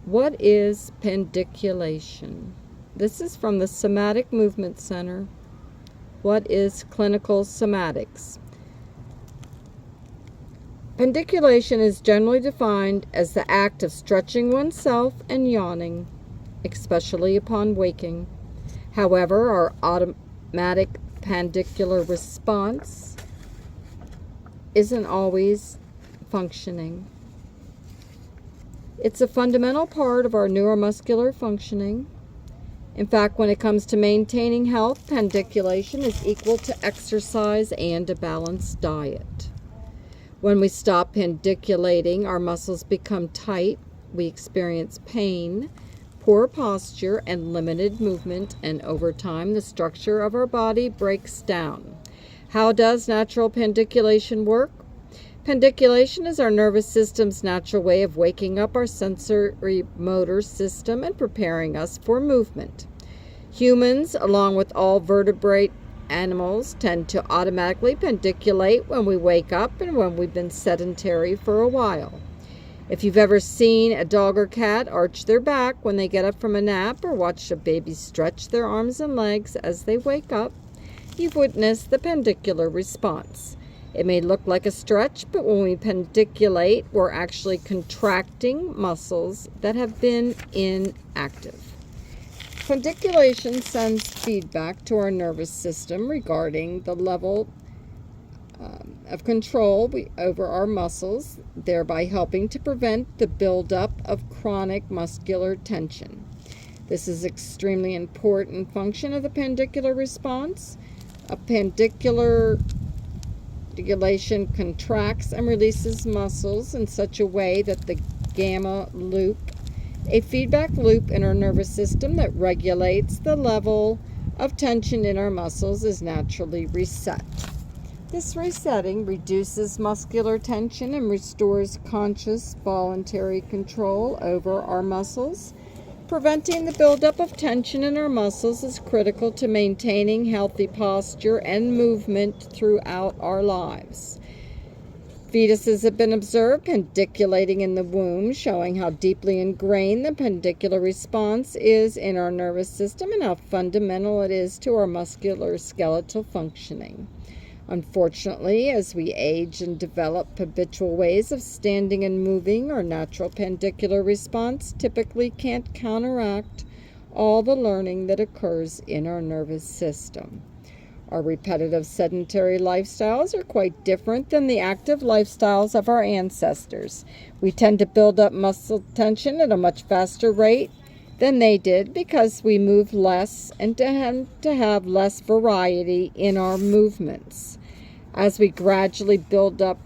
What is pandiculation? This is from the Somatic Movement Center. What is clinical somatics? Pandiculation is generally defined as the act of stretching oneself and yawning, especially upon waking. However, our automatic pandicular response isn't always functioning. It's a fundamental part of our neuromuscular functioning. In fact, when it comes to maintaining health, pandiculation is equal to exercise and a balanced diet. When we stop pandiculating, our muscles become tight, we experience pain, poor posture, and limited movement, and over time, the structure of our body breaks down. How does natural pandiculation work? Pandiculation is our nervous system's natural way of waking up our sensory motor system and preparing us for movement. Humans, along with all vertebrate animals, tend to automatically pandiculate when we wake up and when we've been sedentary for a while. If you've ever seen a dog or cat arch their back when they get up from a nap, or watched a baby stretch their arms and legs as they wake up, you've witnessed the pandicular response. It may look like a stretch, but when we pandiculate, we're actually contracting muscles that have been inactive. Pandiculation sends feedback to our nervous system regarding the level of control over our muscles, thereby helping to prevent the buildup of chronic muscular tension. This is an extremely important function of the pandicular response. A pandiculation contracts and releases muscles in such a way that the gamma loop, a feedback loop in our nervous system that regulates the level of tension in our muscles, is naturally reset. This resetting reduces muscular tension and restores conscious, voluntary control over our muscles. Preventing the buildup of tension in our muscles is critical to maintaining healthy posture and movement throughout our lives. Fetuses have been observed pandiculating in the womb, showing how deeply ingrained the pandicular response is in our nervous system and how fundamental it is to our musculoskeletal functioning. Unfortunately, as we age and develop habitual ways of standing and moving, our natural pandicular response typically can't counteract all the learning that occurs in our nervous system. Our repetitive sedentary lifestyles are quite different than the active lifestyles of our ancestors. We tend to build up muscle tension at a much faster rate than they did because we move less and tend to have less variety in our movements. As we gradually build up,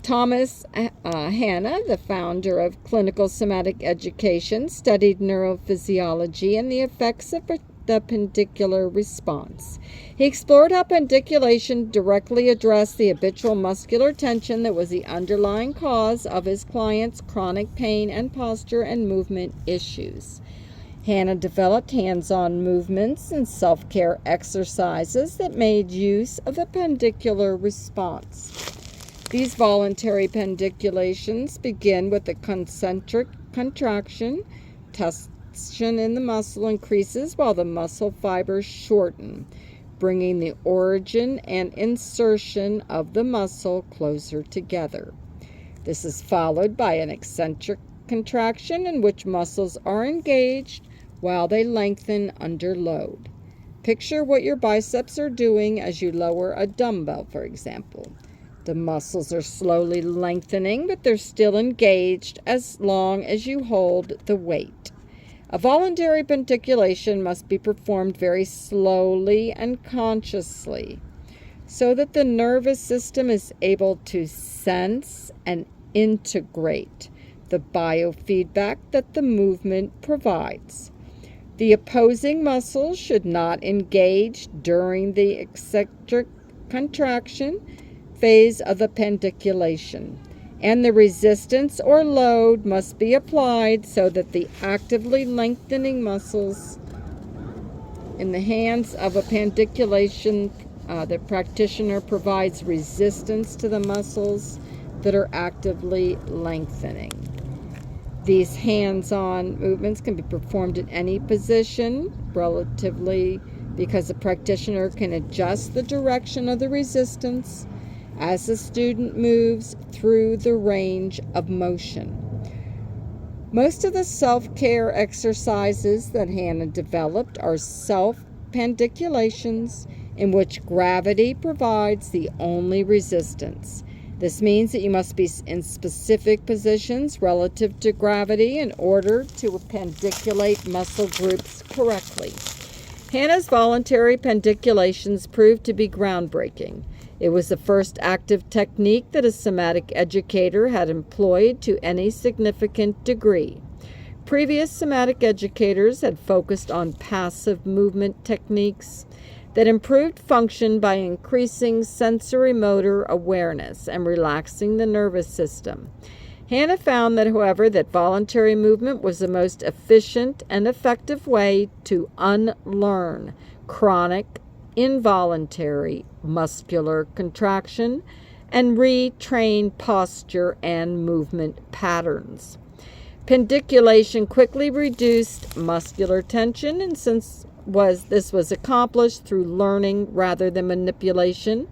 Thomas Hanna, the founder of clinical somatic education, studied neurophysiology and the effects of the pandicular response. He explored how pandiculation directly addressed the habitual muscular tension that was the underlying cause of his clients' chronic pain and posture and movement issues. Hanna developed hands-on movements and self-care exercises that made use of the pandicular response. These voluntary pandiculations begin with a concentric contraction. Tension in the muscle increases while the muscle fibers shorten, bringing the origin and insertion of the muscle closer together. This is followed by an eccentric contraction in which muscles are engaged while they lengthen under load. Picture what your biceps are doing as you lower a dumbbell, for example. The muscles are slowly lengthening, but they're still engaged as long as you hold the weight. A voluntary pandiculation must be performed very slowly and consciously so that the nervous system is able to sense and integrate the biofeedback that the movement provides. The opposing muscles should not engage during the eccentric contraction phase of the pandiculation, and the resistance or load must be applied so that the actively lengthening muscles in the hands of a pandiculation, the practitioner provides resistance to the muscles that are actively lengthening. These hands-on movements can be performed in any position relatively because the practitioner can adjust the direction of the resistance as the student moves through the range of motion. Most of the self-care exercises that Hannah developed are self-pandiculations in which gravity provides the only resistance. This means that you must be in specific positions relative to gravity in order to pandiculate muscle groups correctly. Hannah's voluntary pandiculations proved to be groundbreaking. It was the first active technique that a somatic educator had employed to any significant degree. Previous somatic educators had focused on passive movement techniques that improved function by increasing sensory motor awareness and relaxing the nervous system. Hannah found that, however, that voluntary movement was the most efficient and effective way to unlearn chronic, involuntary muscular contraction and retrain posture and movement patterns. Pandiculation quickly reduced muscular tension, and since this was accomplished through learning rather than manipulation,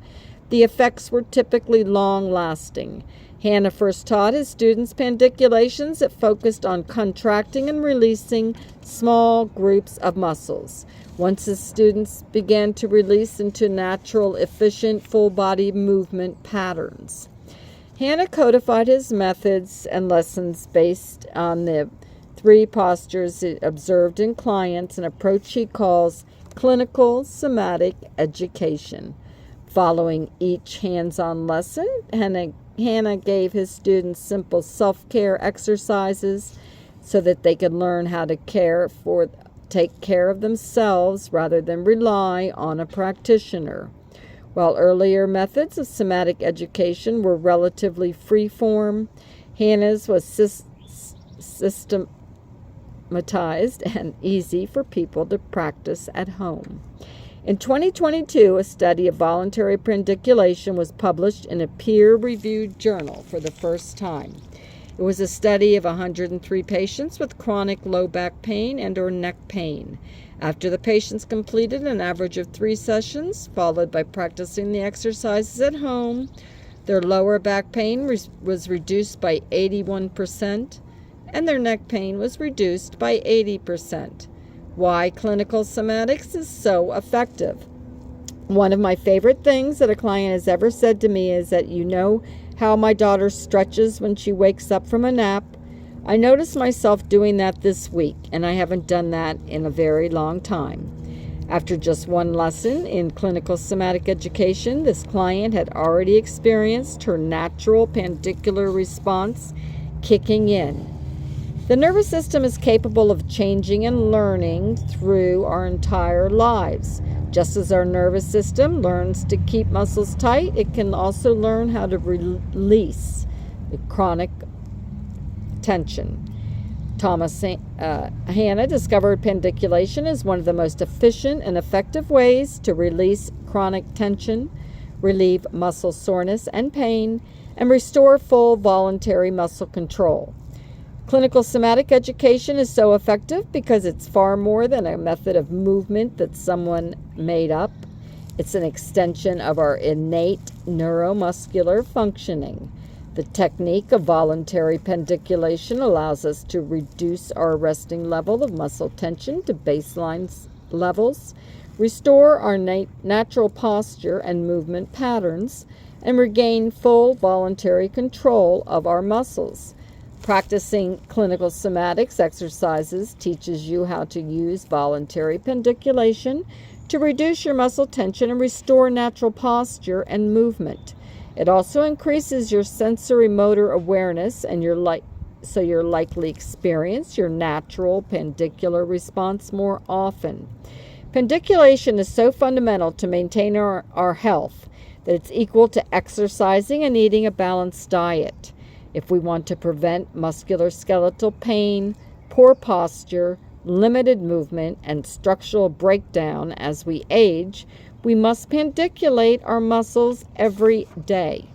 the effects were typically long-lasting. Hannah first taught his students pandiculations that focused on contracting and releasing small groups of muscles. Once his students began to release into natural, efficient, full-body movement patterns. Hannah codified his methods and lessons based on the 3 postures observed in clients, an approach he calls clinical somatic education. Following each hands-on lesson, Hannah gave his students simple self-care exercises so that they could learn how to take care of themselves rather than rely on a practitioner. While earlier methods of somatic education were relatively free-form, Hannah's was systematized and easy for people to practice at home. In 2022, a study of voluntary pandiculation was published in a peer-reviewed journal for the first time. It was a study of 103 patients with chronic low back pain and/or neck pain. After the patients completed an average of 3 sessions, followed by practicing the exercises at home, their lower back pain was reduced by 81%, and their neck pain was reduced by 80%. Why clinical somatics is so effective. One of my favorite things that a client has ever said to me is that, "You know how my daughter stretches when she wakes up from a nap? I noticed myself doing that this week, and I haven't done that in a very long time." After just 1 lesson in clinical somatic education, this client had already experienced her natural pandicular response kicking in. The nervous system is capable of changing and learning through our entire lives. Just as our nervous system learns to keep muscles tight, it can also learn how to release the chronic tension. Hannah discovered pandiculation is one of the most efficient and effective ways to release chronic tension, relieve muscle soreness and pain, and restore full voluntary muscle control. Clinical somatic education is so effective because it's far more than a method of movement that someone made up. It's an extension of our innate neuromuscular functioning. The technique of voluntary pandiculation allows us to reduce our resting level of muscle tension to baseline levels, restore our natural posture and movement patterns, and regain full voluntary control of our muscles. Practicing clinical somatics exercises teaches you how to use voluntary pandiculation to reduce your muscle tension and restore natural posture and movement. It also increases your sensory motor awareness, and so you'll likely experience your natural pandicular response more often. Pandiculation is so fundamental to maintain our health that it's equal to exercising and eating a balanced diet. If we want to prevent musculoskeletal pain, poor posture, limited movement, and structural breakdown as we age, we must pandiculate our muscles every day.